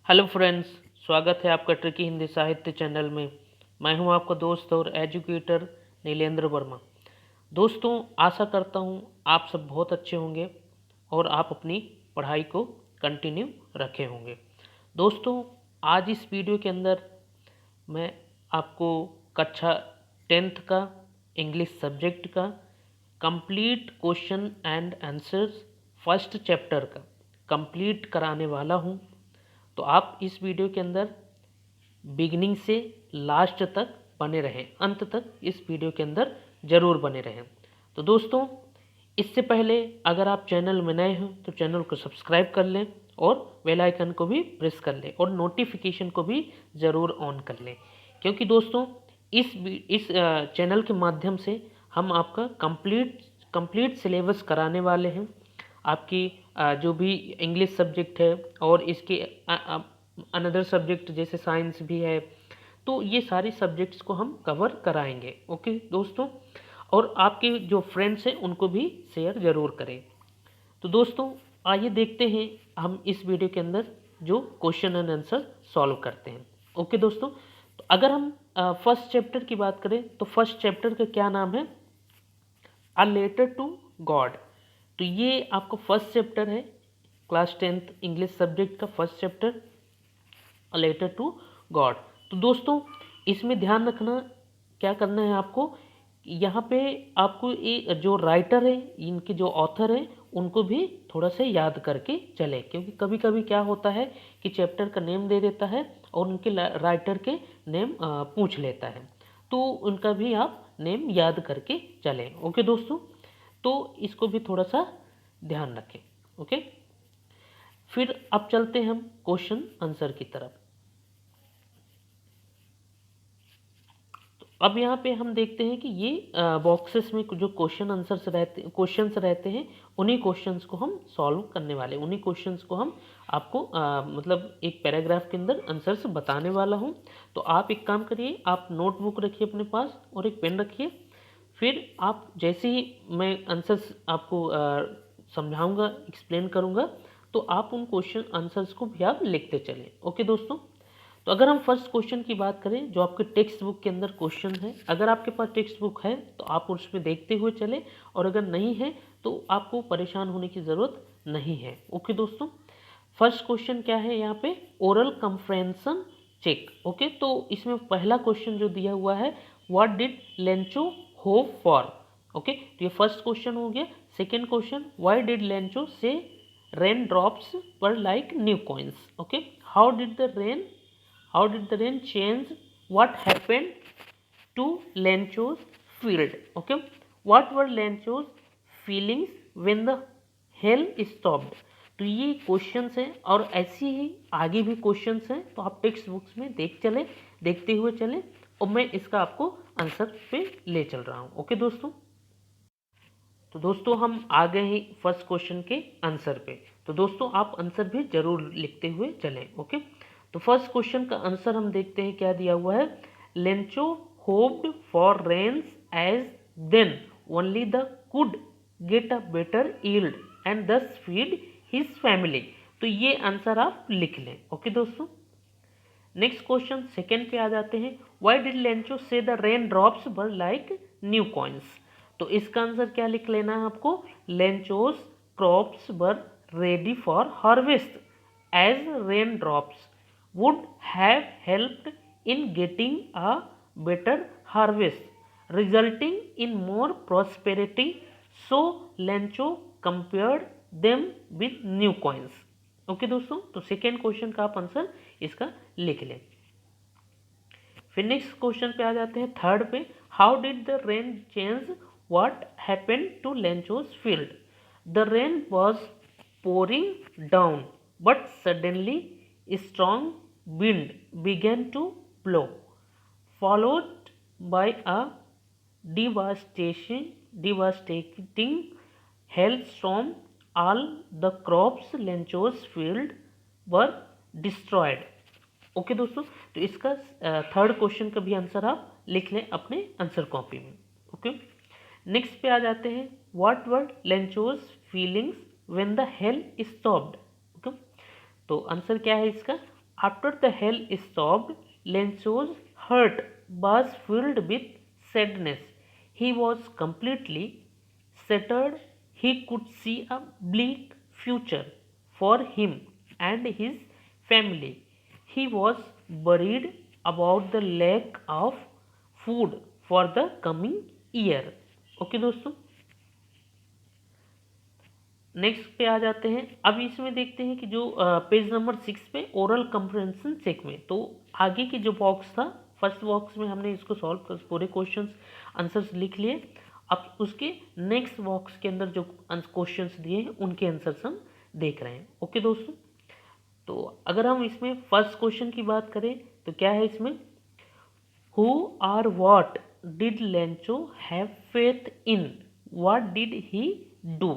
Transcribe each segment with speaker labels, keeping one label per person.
Speaker 1: Hello friends, स्वागत है आपका ट्रिकी हिंदी साहित्य चैनल में। मैं हूं आपका दोस्त और एजुकेटर नीलेंद्र वर्मा। दोस्तों, आशा करता हूं आप सब बहुत अच्छे होंगे और आप अपनी पढ़ाई को कंटिन्यू रखे होंगे। दोस्तों, आज इस वीडियो के अंदर मैं आपको कक्षा 10th का इंग्लिश सब्जेक्ट का complete question and answers first chapter का कंप्लीट कराने वाला हूं। तो आप इस वीडियो के अंदर बिगिनिंग से लास्ट तक बने रहें, अंत तक इस वीडियो के अंदर ज़रूर बने रहें। तो दोस्तों, इससे पहले अगर आप चैनल में नए हो तो चैनल को सब्सक्राइब कर लें और बेल आइकन को भी प्रेस कर लें और नोटिफिकेशन को भी ज़रूर ऑन कर लें, क्योंकि दोस्तों इस चैनल के माध्यम से हम आपका कंप्लीट सिलेबस कराने वाले हैं। आपकी जो भी इंग्लिश सब्जेक्ट है और इसके अनदर सब्जेक्ट जैसे साइंस भी है, तो ये सारी सब्जेक्ट्स को हम कवर कराएंगे। ओके दोस्तों, और आपके जो फ्रेंड्स हैं उनको भी शेयर ज़रूर करें। तो दोस्तों, आइए देखते हैं हम इस वीडियो के अंदर जो क्वेश्चन एंड आंसर सॉल्व करते हैं। ओके दोस्तों, तो अगर हम फर्स्ट चैप्टर की बात करें तो फर्स्ट चैप्टर का क्या नाम है? A letter to God. तो ये आपका फर्स्ट चैप्टर है, क्लास 10th इंग्लिश सब्जेक्ट का first chapter, a letter to God. तो दोस्तों, इसमें ध्यान रखना क्या करना है आपको, यहाँ पे आपको ये जो राइटर है, इनके जो ऑथर हैं, उनको भी थोड़ा सा याद करके चले, क्योंकि कभी कभी क्या होता है कि चैप्टर का नेम दे देता है और उनके राइटर के नेम पूछ लेता है, तो उनका भी आप नेम याद करके चलें। ओके दोस्तों, तो इसको भी थोड़ा सा ध्यान रखें। ओके, फिर अब चलते हैं हम क्वेश्चन आंसर की तरफ। अब यहाँ पे हम देखते हैं कि ये बॉक्सेस में जो क्वेश्चंस रहते हैं, उन्हीं क्वेश्चंस को हम सॉल्व करने वाले, उन्हीं क्वेश्चंस को हम आपको मतलब एक पैराग्राफ के अंदर आंसर्स बताने वाला हूँ। तो आप एक काम करिए, आप नोटबुक रखिए अपने पास और एक पेन रखिए। फिर आप जैसे ही मैं आंसर्स आपको समझाऊंगा, एक्सप्लेन करूंगा, तो आप उन क्वेश्चन आंसर्स को भी आप लिखते चलें। ओके दोस्तों, तो अगर हम फर्स्ट क्वेश्चन की बात करें जो आपके टेक्स्ट बुक के अंदर क्वेश्चन है, अगर आपके पास टेक्स्ट बुक है तो आप उसमें देखते हुए चले, और अगर नहीं है तो आपको परेशान होने की ज़रूरत नहीं है। ओके दोस्तों, फर्स्ट क्वेश्चन क्या है यहाँ पे? Oral compression check. ओके, तो इसमें पहला क्वेश्चन जो दिया हुआ है, what did Lencho hope for. Okay, तो ये फर्स्ट क्वेश्चन हो गया। Second question, why did Lencho से रेन ड्रॉप्स पर like new coins. Okay, how did the rain change what happened to Lencho's field? Okay, what were Lencho's feelings when the hail stopped? तो ये questions हैं और ऐसी ही आगे भी questions हैं, तो आप टेक्स्ट बुक्स में देखते हुए चलें और मैं इसका आपको आंसर पे ले चल रहा हूँ। ओके दोस्तों, तो दोस्तों हम आ गए हैं फर्स्ट क्वेश्चन के आंसर पे। तो दोस्तों आप आंसर भी जरूर लिखते हुए चलें। ओके, तो फर्स्ट क्वेश्चन का आंसर हम देखते हैं क्या दिया हुआ है। Lencho hoped for rains as then only the could get a better yield and thus feed his family. तो ये आंसर आप लिख लें। ओके दोस्तों, नेक्स्ट क्वेश्चन सेकेंड पे आ जाते हैं। Why did Lencho say the rain drops were like new coins. तो इसका आंसर क्या लिख लेना है आपको? Lencho's crops were ready for harvest as rain drops would have helped in getting a better harvest, resulting in more prosperity. So Lencho compared them with new coins. Okay दोस्तों, तो second question का आप answer इसका लिख लें। फिर next question पे आ जाते हैं थर्ड पे। How did the rain change what happened to Lencho's field. The rain was pouring down, but suddenly a strong wind began to blow, followed by a devastating hailstorm. All the crops Lencho's field were destroyed. Okay दोस्तों, तो इसका third question का भी answer आप लिख लें अपने answer copy में। ओके, नेक्स्ट पे आ जाते हैं। What were Lencho's feelings when the hail stopped. Okay, तो आंसर क्या है इसका? After the hell stopped, Lencho's heart was filled with sadness. He was completely shattered. He could see a bleak future for him and his family. He was worried about the lack of food for the coming year. Okay दोस्तों, next पे आ जाते हैं। अब इसमें देखते हैं कि जो पेज नंबर 6 पे ओरल कंप्रहेंशन चेक में, तो आगे की जो बॉक्स था, फर्स्ट बॉक्स में हमने इसको सॉल्व कर पूरे क्वेश्चंस आंसर्स लिख लिए। अब उसके नेक्स्ट बॉक्स के अंदर जो क्वेश्चंस दिए हैं उनके आंसर्स हम देख रहे हैं। ओके दोस्तों, तो अगर हम इसमें फर्स्ट क्वेश्चन की बात करें तो क्या है इसमें, who are what did Lencho have faith in, what did he do.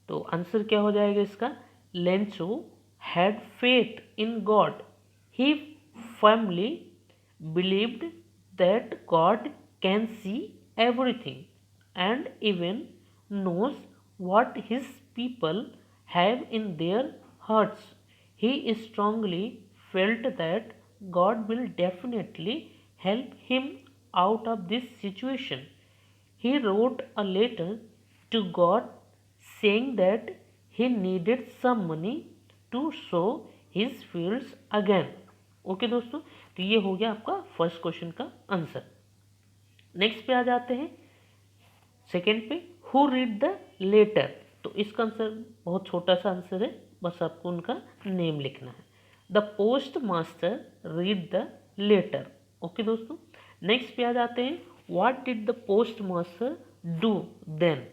Speaker 1: तो आंसर क्या हो जाएगा इसका, Lencho had faith in God, he firmly believed that God can see everything and even knows what his people have in their hearts. He strongly felt that God will definitely help him out of this situation. He wrote a letter to God saying that he needed some money to sow his fields again. Okay दोस्तों, तो ये हो गया आपका first question का answer. Next पे आ जाते हैं सेकेंड पे, हु रीड द लेटर। तो इसका आंसर बहुत छोटा सा आंसर है, बस आपको उनका नेम लिखना है। The post master read the letter. Okay दोस्तों, नेक्स्ट पे आ जाते हैं, what did the post master do then.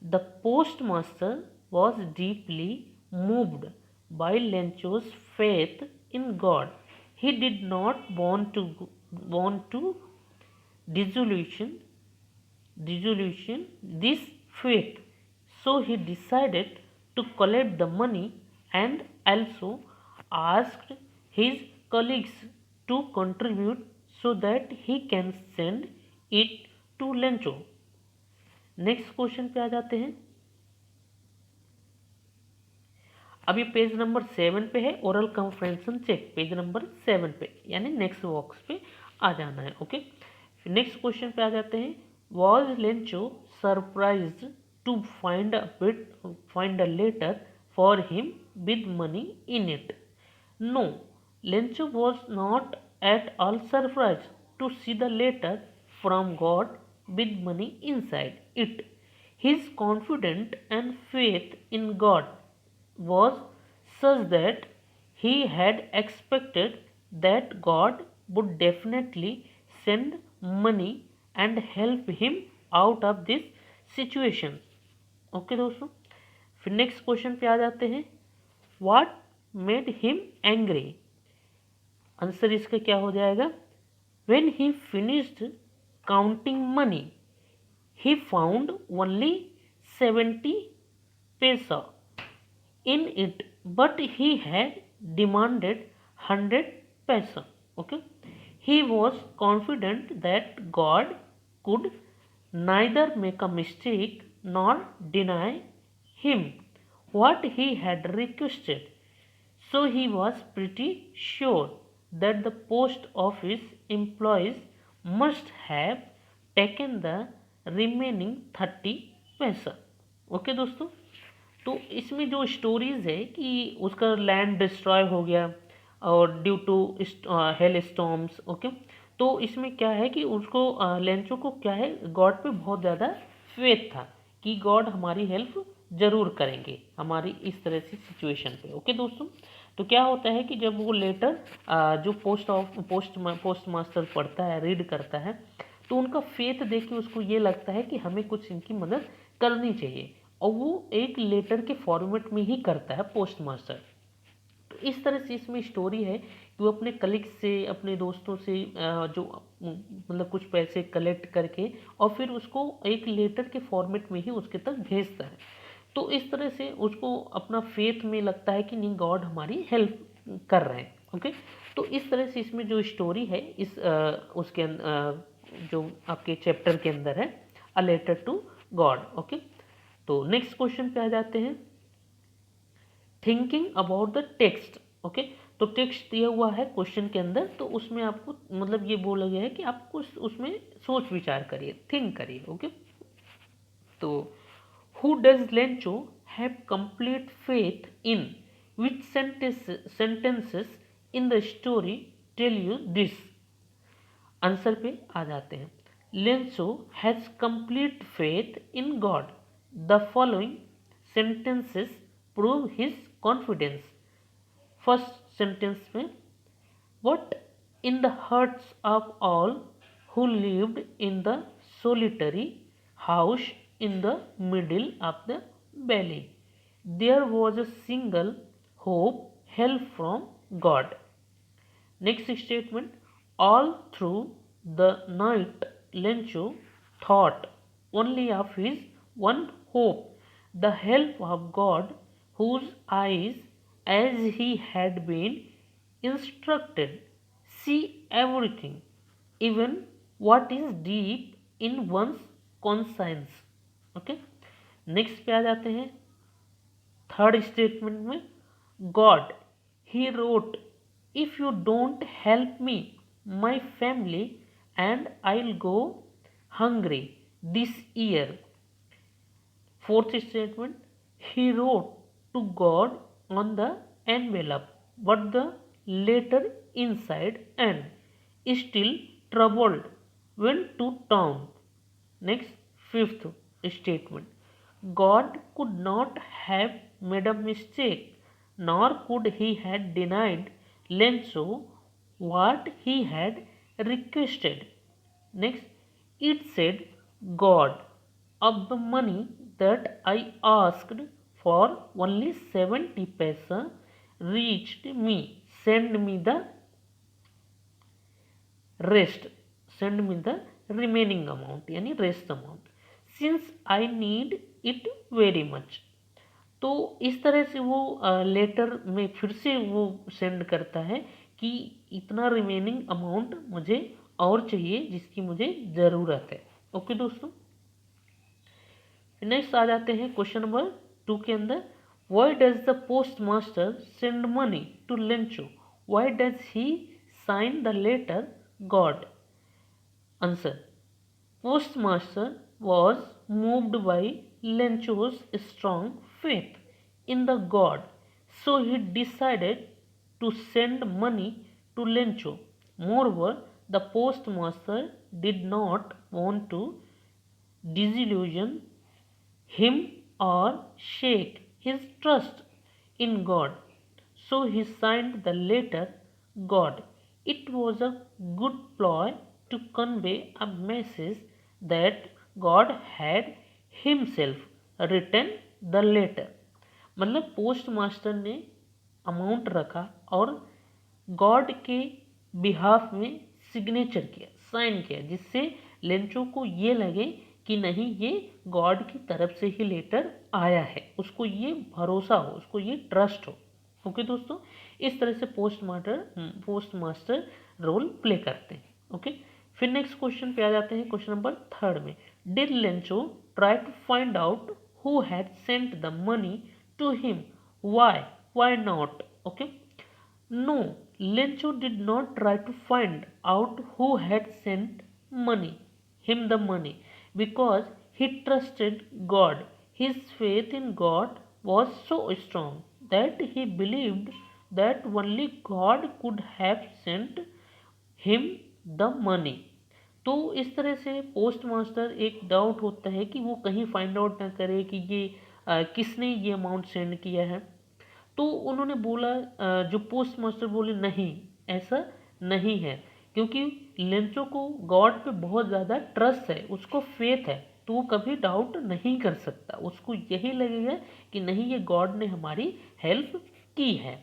Speaker 1: The post master was deeply moved by Lencho's faith in God. He did not want to dissolution this faith, so he decided to collect the money and also asked his colleagues to contribute so that he can send it to Lencho. Next question पे आ जाते हैं। अभी page number 7 पे है, oral comprehension check page number 7 पे, यानी next box पे आ जाना है। ओके, नेक्स्ट क्वेश्चन पे आ जाते हैं, was Lencho surprised to find a letter for him with money in it? No, Lencho was not at all surprised to see the letter from God with money inside it. His confidence and faith in God was such that he had expected that God would definitely send money and help him out of this situation. Okay दोस्तों, फिर next question पे आ जाते हैं, what made him angry. Answer इसका क्या हो जाएगा, when he finished counting money he found only 70 पैसा in it, but he had demanded 100 paisa. Okay, he was confident that God could neither make a mistake nor deny him what he had requested, so he was pretty sure that the post office employees must have taken the remaining 30 पैसा। Okay दोस्तों, तो इसमें जो stories है कि उसका land destroy हो गया और due to hailstorms. Okay, तो इसमें क्या है कि उसको लेंचो को क्या है, गॉड पे बहुत ज़्यादा फेथ था कि गॉड हमारी हेल्प ज़रूर करेंगे हमारी इस तरह से सिचुएशन पे। ओके दोस्तों, तो क्या होता है कि जब वो लेटर जो पोस्ट मास्टर पढ़ता है, रीड करता है, तो उनका फेथ देख के उसको ये लगता है कि हमें कुछ इनकी मदद करनी चाहिए, और वो एक लेटर के फॉर्मेट में ही करता है पोस्ट मास्टर। तो इस तरह से इसमें स्टोरी है कि वो अपने कलीग्स से, अपने दोस्तों से जो मतलब कुछ पैसे कलेक्ट करके और फिर उसको एक लेटर के फॉर्मेट में ही उसके तक भेजता है। तो इस तरह से उसको अपना फेथ में लगता है कि नहीं, गॉड हमारी हेल्प कर रहे हैं। ओके, तो इस तरह से इसमें जो स्टोरी है इस उसके जो आपके चैप्टर के अंदर है, a letter to God. Okay, तो नेक्स्ट क्वेश्चन पे आ जाते हैं, thinking about the text. Okay, तो टेक्स्ट दिया हुआ है क्वेश्चन के अंदर, तो उसमें आपको मतलब ये बोला गया है कि आप कुछ उसमें सोच विचार करिए, थिंक करिए। ओके, तो who does Lencho have complete faith in? Which sentences in the story tell you this? Answer पे आ जाते हैं। Lencho has complete faith in God. The following sentences prove his confidence. First sentence में, what in the hearts of all who lived in the solitary house in the middle of the valley, there was a single hope, help from God. Next statement, all through the night Lencho thought only of his one hope, the help of God, whose eyes, as he had been instructed, see everything, even what is deep in one's conscience. Okay, next पे आ जाते हैं third statement में, God he wrote if you don't help me my family and I will go hungry this year. Fourth statement, he wrote to God on the envelope, but the letter inside and still troubled went to town. Next, fifth statement, God could not have made a mistake, nor could he have denied Lenzo what he had requested. Next, it said, God, of the money that I asked for only 70 paisa reached me. Send me the rest. Send me the remaining amount, यानी rest amount. Since I need it very much. तो इस तरह से वो letter में फिर से वो सेंड करता है कि इतना रिमेनिंग अमाउंट मुझे और चाहिए जिसकी मुझे ज़रूरत है। ओके दोस्तों, नेक्स्ट आ जाते हैं क्वेश्चन नंबर 2 के अंदर, why does the post master send money to Lencho, why does he sign the letter God. Answer, post master was moved by Lencho's strong faith in the God, so he decided to send money to Lencho. Moreover, the postmaster did not want to disillusion him or shake his trust in God, so he signed the letter God. It was a good ploy to convey a message that God had himself written the letter. मतलब post master ने amount रखा और God के behalf में signature किया, sign किया, जिससे Lencho को ये लगे कि नहीं ये गॉड की तरफ से ही लेटर आया है, उसको ये भरोसा हो, उसको ये ट्रस्ट हो। ओके दोस्तों, इस तरह से पोस्ट मास्टर रोल प्ले करते हैं। ओके, फिर नेक्स्ट क्वेश्चन पे आ जाते हैं, क्वेश्चन नंबर 3 में, did Lencho try to find out who had sent the money to him? Why not? Okay, no, Lencho did not try to find out who had sent him the money, because he trusted God. His faith in God was so strong that he believed that only God could have sent him the money. तो इस तरह से post master एक doubt होता है कि वो कहीं फाइंड आउट ना करे कि ये किसने ये अमाउंट सेंड किया है। तो उन्होंने बोला, जो पोस्ट मास्टर बोले नहीं ऐसा नहीं है, क्योंकि लेंचो को गॉड पे बहुत ज़्यादा ट्रस्ट है, उसको फेथ है, तो वो कभी डाउट नहीं कर सकता, उसको यही लगेगा कि नहीं ये गॉड ने हमारी हेल्प की है।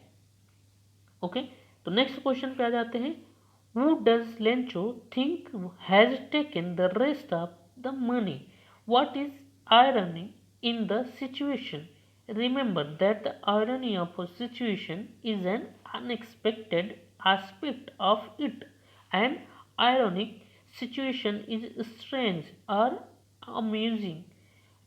Speaker 1: ओके, तो नेक्स्ट क्वेश्चन पे आ जाते हैं, who does Lencho think has taken the rest of the money? What is irony in the situation? Remember that the irony of a situation is an unexpected aspect of it. An ironic situation is strange or amusing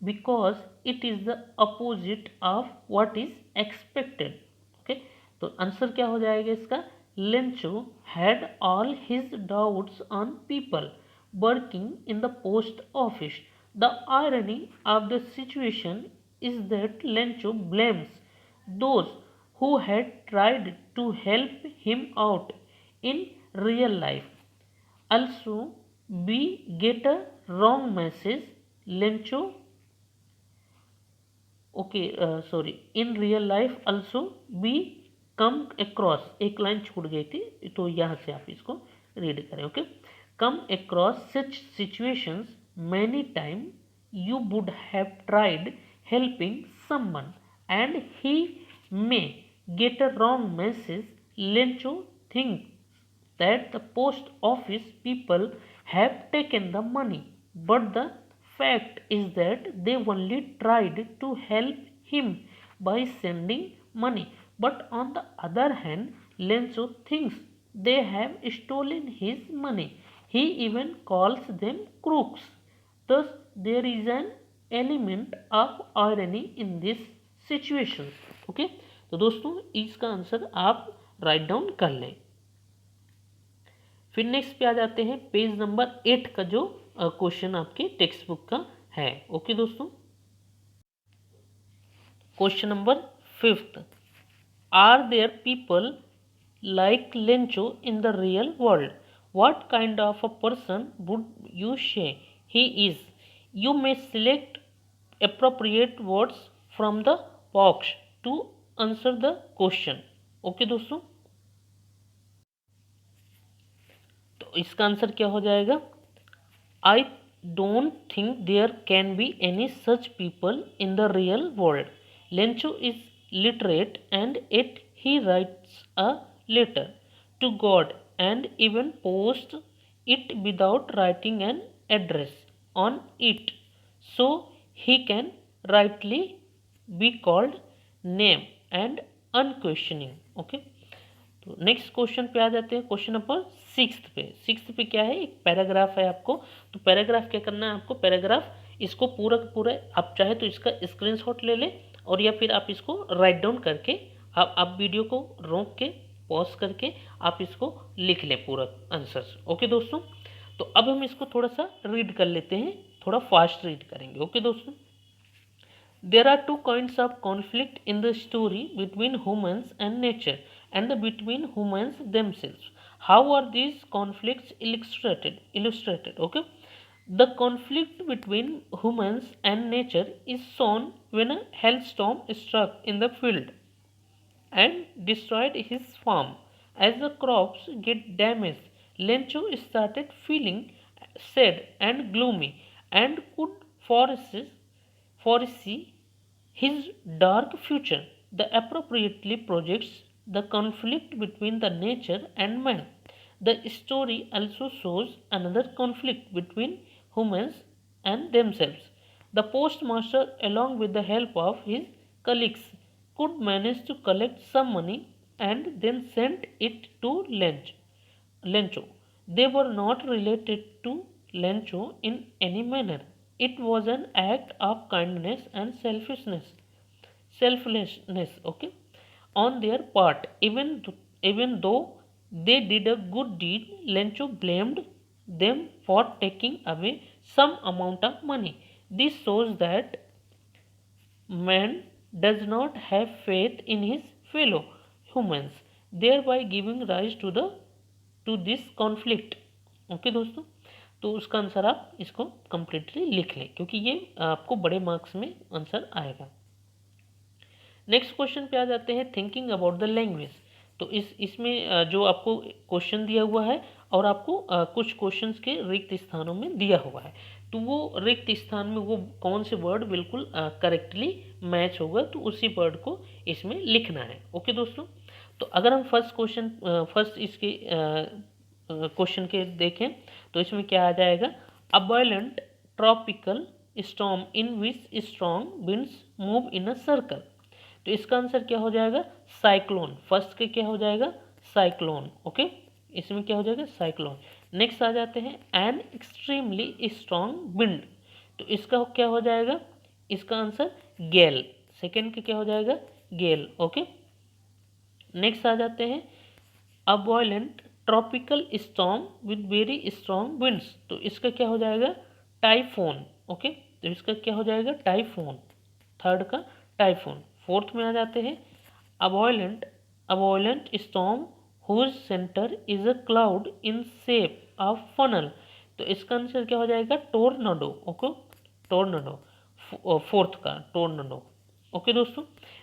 Speaker 1: because it is the opposite of what is expected. Okay, तो answer क्या हो जाएगा इसका, Lencho had all his doubts on people working in the post office. The irony of the situation is that Lencho blames those who had tried to help him out in real life. Also, we get a wrong message. Lencho, okay, sorry, in real life also we come across, एक line छूट गई थी तो यहाँ से आप इसको read करें. Okay, come across such situations many times. You would have tried helping someone and he may get a wrong message. Lencho thinks that the post office people have taken the money, but the fact is that they only tried to help him by sending money. But on the other hand, Lenzo thinks they have stolen his money. He even calls them crooks. Thus, there is an element of irony in this situation. Okay, तो दोस्तों इसका answer आप write down कर लें. फिर next पे आ जाते हैं पेज नंबर 8 का जो क्वेश्चन आपके टेक्स्ट बुक का है. ओके दोस्तों, question number 5. Are there people like Lencho in the real world? What kind of a person would you say he is? You may select appropriate words from the box to answer the question. Okay दोस्तों, तो इसका answer क्या हो जाएगा, I don't think there can be any such people in the real world. Lencho is literate and yet he writes a letter to God and even posts it without writing an address on it, so he can rightly be called name and unquestioning. Okay, तो next question पे आ जाते हैं. Question number 6 पे क्या है, एक paragraph है आपको. तो पैराग्राफ क्या करना है आपको, पैराग्राफ इसको पूरा पूरा आप चाहे तो इसका स्क्रीनशॉट ले लें और या फिर आप इसको राइट डाउन करके आप वीडियो को रोक के पॉज करके आप इसको लिख लें पूरा आंसर. ओके दोस्तों, तो अब हम इसको थोड़ा सा रीड कर लेते हैं, थोड़ा फास्ट रीड करेंगे. ओके दोस्तों, there are two kinds of conflict in the story between humans and nature and between humans themselves. How are these conflicts illustrated? Okay, the conflict between humans and nature is shown when a hailstorm struck in the field and destroyed his farm. As the crops get damaged, Lencho started feeling sad and gloomy and could foresee his dark future. The appropriately projects the conflict between the nature and man. The story also shows another conflict between humans and themselves. The postmaster, along with the help of his colleagues, could manage to collect some money and then send it to Lencho. They were not related to Lencho in any manner. It was an act of kindness and selflessness, okay, on their part. Even though they did a good deed, Lencho blamed them for taking away some amount of money. This shows that man does not have faith in his fellow humans, thereby giving rise to this conflict. Okay दोस्तों, तो उसका answer आप इसको completely लिख लें क्योंकि ये आपको बड़े मार्क्स में आंसर आएगा. नेक्स्ट क्वेश्चन पे आ जाते हैं, थिंकिंग अबाउट द लैंग्वेज. तो इसमें जो आपको क्वेश्चन दिया हुआ है और आपको कुछ क्वेश्चंस के रिक्त स्थानों में दिया हुआ है, तो वो रिक्त स्थान में वो कौन से वर्ड बिल्कुल करेक्टली मैच होगा तो उसी वर्ड को इसमें लिखना है. ओके दोस्तों, तो अगर हम फर्स्ट इसके क्वेश्चन के देखें तो इसमें क्या आ जाएगा, अ violent tropical storm in which strong winds move in a circle. तो इसका आंसर क्या हो जाएगा, साइक्लोन. फर्स्ट के क्या हो जाएगा, साइक्लोन. ओके, इसमें क्या हो जाएगा, साइक्लोन. नेक्स्ट आ जाते हैं एन एक्सट्रीमली स्ट्रॉन्ग विंड. तो इसका क्या हो जाएगा, इसका आंसर गेल. सेकेंड के क्या हो जाएगा, गेल. ओके, नेक्स्ट आ जाते हैं a violent tropical storm with very strong winds, तो इसका क्या हो जाएगा टाइफोन। ओके, तो इसका क्या हो जाएगा टाइफोन, थर्ड का टाइफोन। फोर्थ में आ जाते हैं a violent storm whose centre is a cloud in shape of funnel, तो इसका आंसर क्या हो जाएगा टोर्नाडो। ओके, टोर्नाडो, फोर्थ का टोर्नाडो। ओके दोस्तों,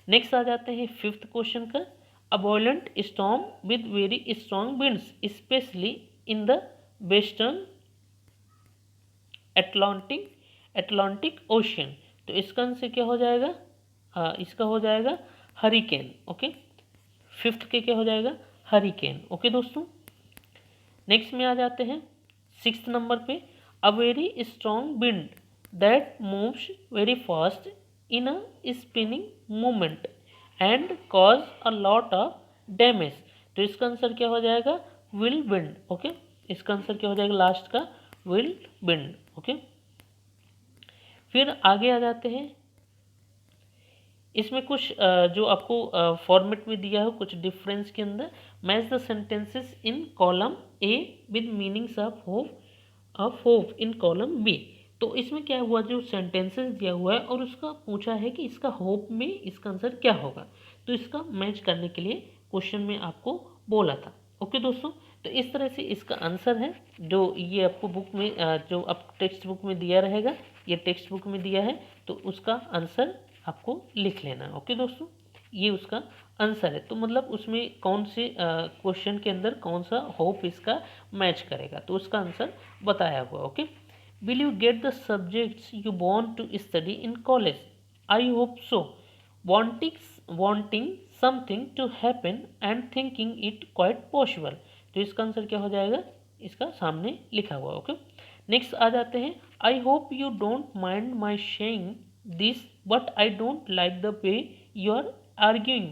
Speaker 1: नेक्स्ट आ जाते हैं फिफ्थ क्वेश्चन का a violent storm with very strong winds specially in the western Atlantic ocean, तो इसका आंसर क्या हो जाएगा इसका हो जाएगा हरिकेन। ओके, फिफ्थ के क्या हो जाएगा हरिकेन। ओके दोस्तों, नेक्स्ट में आ जाते हैं सिक्स नंबर पे a very strong wind that moves very fast in a spinning movement and cause a lot of damage, तो इसका आंसर क्या हो जाएगा विल विंड। ओके, इसका आंसर क्या हो जाएगा लास्ट का विल विंड। ओके, फिर आगे आ जाते हैं इसमें कुछ जो आपको फॉर्मेट में दिया है कुछ डिफरेंस के अंदर match the sentences in column A with meanings of hope in column B, तो इसमें क्या हुआ जो सेंटेंसेस दिया हुआ है और उसका पूछा है कि इसका होप में इसका आंसर क्या होगा, तो इसका मैच करने के लिए क्वेश्चन में आपको बोला था। ओके दोस्तों, तो इस तरह से इसका आंसर है जो ये आपको बुक में जो आप टेक्स्ट बुक में दिया रहेगा, ये टेक्स्ट बुक में दिया है तो उसका आंसर आपको लिख लेना है। ओके दोस्तों, ये उसका आंसर है, तो मतलब उसमें कौन से क्वेश्चन के अंदर कौन सा होप इसका मैच करेगा, तो उसका आंसर बताया हुआ। Okay, will you get the subjects you want to study in college, I hope so, wanting something to happen and thinking it quite possible, तो इसका आंसर क्या हो जाएगा इसका सामने लिखा हुआ। ओके, नेक्स्ट आ जाते हैं I hope you don't mind my saying this but I don't like the way you are arguing,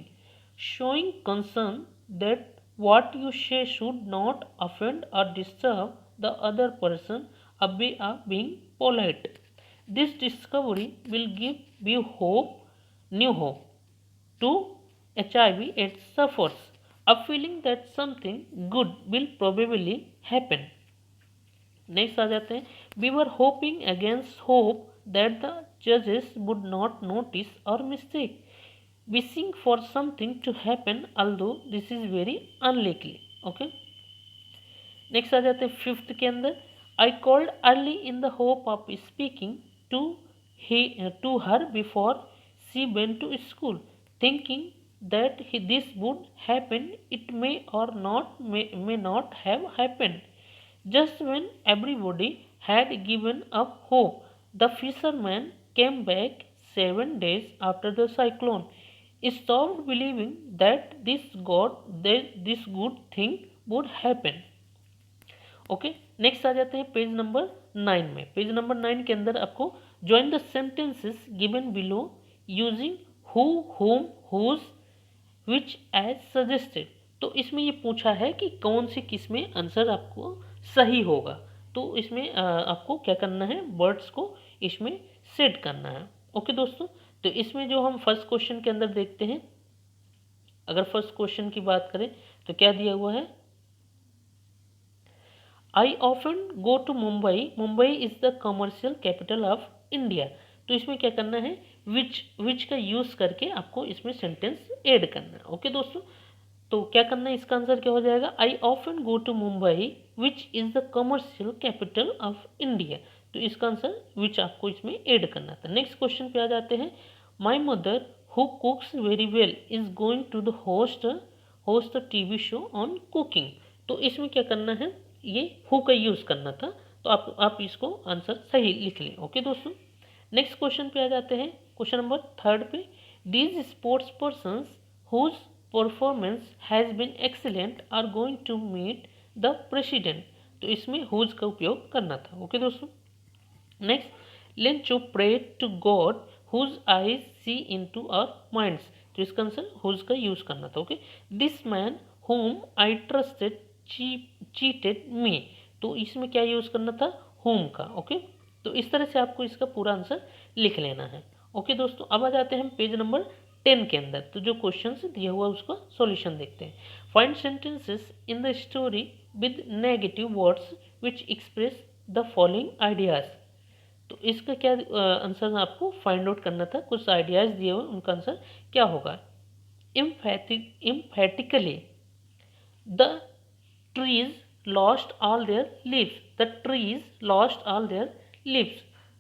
Speaker 1: showing concern that what you say should not offend or disturb the other person, a way of being polite. This discovery will give you new hope to HIV AIDS sufferers, a feeling that something good will probably happen. Next आ जाते हैं we were hoping against hope that the जजेस would not notice our mistake, wishing for something to happen although this is very unlikely. Okay, next आ जाते हैं fifth के अंदर I called early in the hope of speaking to her before she went to school, thinking that this would happen, it may or may not have happened. Just when everybody had given up hope, the fisherman came back 7 days after the cyclone, stopped believing that this good thing would happen. Okay, next आ जाते हैं page number 9 में। Page number 9 के अंदर आपको join the sentences given below using who, हुम, whose, विच as suggested, तो इसमें ये पूछा है कि कौन से किस में आंसर आपको सही होगा, तो इसमें आपको क्या करना है वर्ड्स को इसमें सेट करना है। ओके दोस्तों, तो इसमें जो हम फर्स्ट क्वेश्चन के अंदर देखते हैं, अगर फर्स्ट क्वेश्चन की बात करें तो क्या दिया हुआ है I often go to Mumbai is the commercial capital of India, तो इसमें क्या करना है विच का यूज करके आपको इसमें सेंटेंस ऐड करना है। ओके दोस्तों, तो क्या करना है इसका आंसर क्या हो जाएगा I often go to Mumbai which is the commercial capital of India, तो इसका आंसर विच आपको इसमें ऐड करना था। नेक्स्ट क्वेश्चन पे आ जाते हैं my mother who cooks very well is going to the host TV show on cooking, तो इसमें क्या करना है ये हु का यूज करना था, तो आप इसको आंसर सही लिख लें। ओके दोस्तों, नेक्स्ट क्वेश्चन पे आ जाते हैं क्वेश्चन नंबर थर्ड पे these sports persons whose performance has been excellent are going to meet the president, तो इसमें हुज का उपयोग करना था। ओके दोस्तों, next learn to pray to God whose eyes see into our minds, तो इसका आंसर हुज का यूज करना था। Okay, this man whom I trusted cheated me, तो इसमें क्या यूज करना था होम का। ओके, तो इस तरह से आपको इसका पूरा आंसर लिख लेना है। ओके दोस्तों, अब आ जाते हैं पेज नंबर 10 के अंदर। तो जो क्वेश्चन दिया हुआ उसका सॉल्यूशन देखते हैं। Find sentences in the story with negative words which express the following ideas. तो इसका क्या आंसर आपको फाइंड आउट करना था। कुछ आइडियाज दिए हुए, उनका आंसर क्या होगा। emphatically the trees lost all their leaves, the trees lost all their leaves।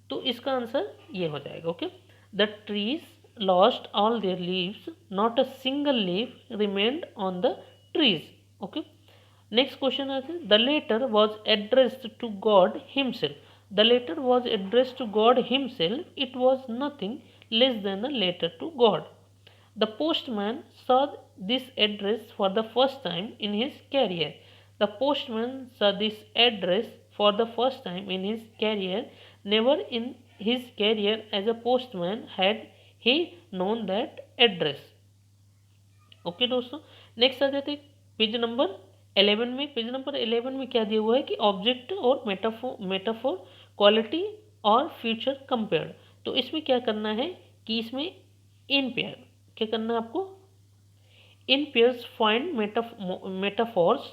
Speaker 1: तो इसका आंसर ये हो जाएगा। Okay, the trees lost all their leaves, not a single leaf remained on the trees। Okay, next question है the letter was addressed to God himself, the letter was addressed to God himself, it was nothing less than a letter to God। The postman saw this address for the first time in his career, the postman saw this address for the first time in his career, never in his career as a postman had he known that address। Okay दोस्तों, next आ जाते हैं page number 11 में। Page number 11 में क्या दिया हुआ है कि ऑब्जेक्ट और मेटाफोर क्वालिटी और फ्यूचर कंपेयर्ड। तो इसमें क्या करना है कि इसमें इन पेयर क्या करना है आपको। In pairs find metaphors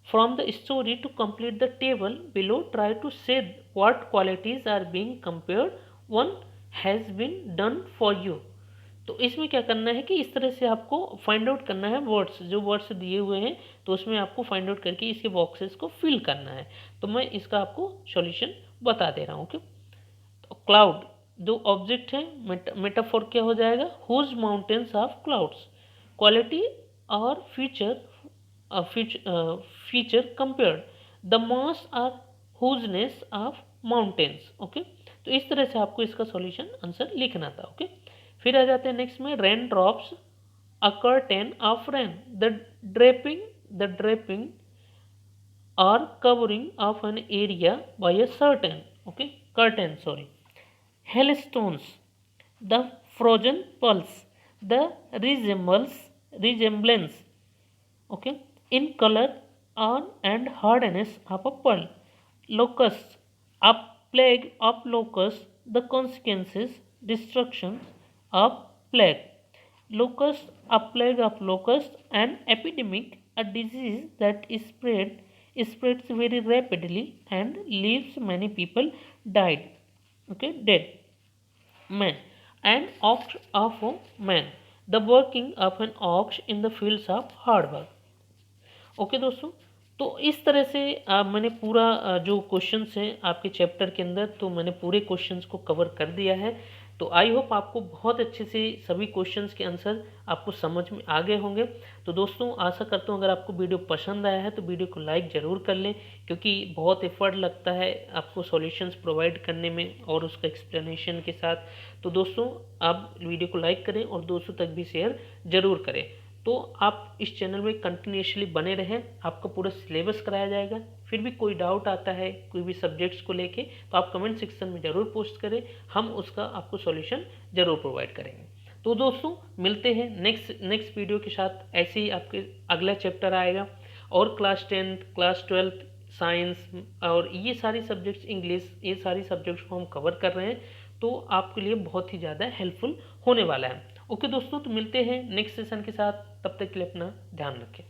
Speaker 1: from the story to complete the table below, try to say what qualities are being compared, one has been done for you. तो इसमें क्या करना है कि इस तरह से आपको फाइंड आउट करना है वर्ड्स, जो वर्ड्स दिए हुए हैं तो उसमें आपको फाइंड आउट करके इसके बॉक्सेस को फिल करना है। तो मैं इसका आपको सॉल्यूशन बता दे रहा हूँ। ओके, तो क्लाउड जो ऑब्जेक्ट है, मेटाफोर क्या हो जाएगा, huge mountains of clouds, quality और फीचर कंपेयर्ड, द मास और हुजनेस ऑफ माउंटेन्स। ओके, तो इस तरह से आपको इसका सॉल्यूशन आंसर लिखना था। ओके, फिर आ जाते हैं नेक्स्ट में rain drops a curtain of rain, the draping or covering of an area by a certain, okay, curtain sorry, hailstones, the frozen pulse, the resemblance, okay, in color on and hardness of a pearl, locusts, a plague of locusts, the consequences, destruction of plague, locusts, a plague of locusts, an epidemic, a disease that spreads very rapidly and leaves many people died, okay, dead, man, and ox of a man, the working of an ox in the fields of hard work। Okay दोस्तों, तो इस तरह से मैंने पूरा जो questions हैं आपके चैप्टर के अंदर, तो मैंने पूरे क्वेश्चंस को कवर कर दिया है। तो आई होप आपको बहुत अच्छे से सभी क्वेश्चंस के आंसर आपको समझ में आ गए होंगे। तो दोस्तों आशा करता हूँ अगर आपको वीडियो पसंद आया है तो वीडियो को लाइक ज़रूर कर लें, क्योंकि बहुत एफर्ट लगता है आपको सॉल्यूशंस प्रोवाइड करने में और उसका एक्सप्लेनेशन के साथ। तो दोस्तों आप वीडियो को लाइक करें और दोस्तों तक भी शेयर ज़रूर करें। तो आप इस चैनल में कंटिन्यूसली बने रहें, आपका पूरा सिलेबस कराया जाएगा। फिर भी कोई डाउट आता है कोई भी सब्जेक्ट्स को लेके तो आप कमेंट सेक्शन में ज़रूर पोस्ट करें, हम उसका आपको सॉल्यूशन ज़रूर प्रोवाइड करेंगे। तो दोस्तों मिलते हैं नेक्स्ट वीडियो के साथ। ऐसे ही आपके अगला चैप्टर आएगा और class 10th class 12th science और ये सारी सब्जेक्ट्स, इंग्लिश, ये सारी सब्जेक्ट्स को हम कवर कर रहे हैं, तो आपके लिए बहुत ही ज़्यादा हेल्पफुल होने वाला है। ओके दोस्तों, तो मिलते हैं नेक्स्ट सेशन के साथ, तब तक के लिए अपना ध्यान रखें।